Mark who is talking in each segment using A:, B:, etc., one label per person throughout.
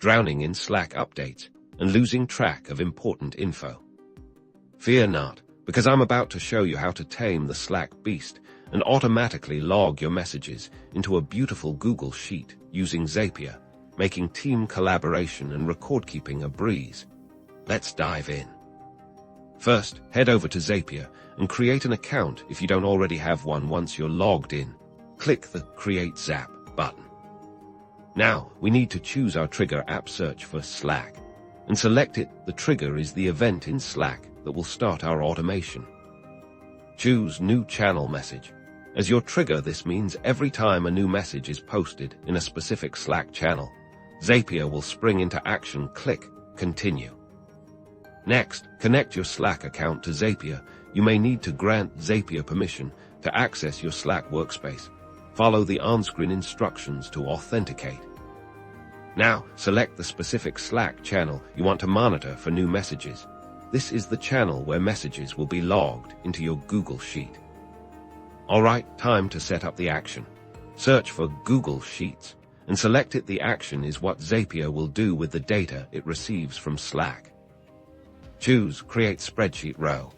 A: drowning in Slack updates, and losing track of important info. Fear not, because I'm about to show you how to tame the Slack beast and automatically log your messages into a beautiful Google Sheet using Zapier, making team collaboration and record-keeping a breeze. Let's dive in. First, head over to Zapier and create an account if you don't already have one. Once you're logged in, click the Create Zap button. Now, we need to choose our trigger app. Search for Slack and select it. The trigger is the event in Slack that will start our automation. Choose New Channel Message. As your trigger, this means every time a new message is posted in a specific Slack channel, Zapier will spring into action. Click Continue. Next, connect your Slack account to Zapier. You may need to grant Zapier permission to access your Slack workspace. Follow the on-screen instructions to authenticate. Now, select the specific Slack channel you want to monitor for new messages. This is the channel where messages will be logged into your Google Sheet. All right, time to set up the action. Search for Google Sheets and select it. The action is what Zapier will do with the data it receives from Slack. Choose Create Spreadsheet Row.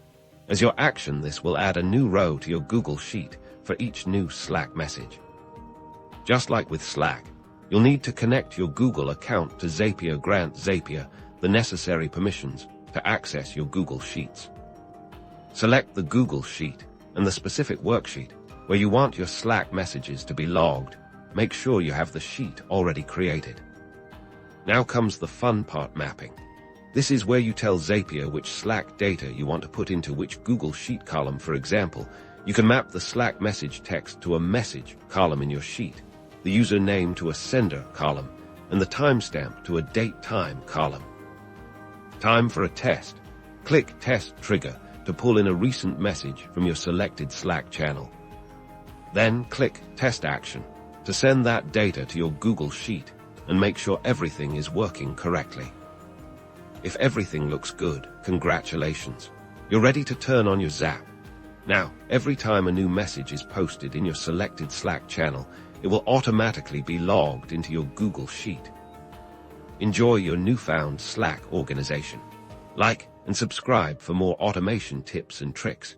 A: As your action, this will add a new row to your Google Sheet for each new Slack message. Just like with Slack, you'll need to connect your Google account to Zapier. Grant Zapier the necessary permissions to access your Google Sheets. Select the Google Sheet and the specific worksheet where you want your Slack messages to be logged. Make sure you have the sheet already created. Now comes the fun part: mapping. This is where you tell Zapier which Slack data you want to put into which Google Sheet column. For example, you can map the Slack message text to a message column in your sheet, the username to a sender column, and the timestamp to a date-time column. Time for a test. Click Test Trigger to pull in a recent message from your selected Slack channel. Then click Test Action to send that data to your Google Sheet and make sure everything is working correctly. If everything looks good, congratulations. You're ready to turn on your Zap. Now, every time a new message is posted in your selected Slack channel, it will automatically be logged into your Google Sheet. Enjoy your newfound Slack organization. Like and subscribe for more automation tips and tricks.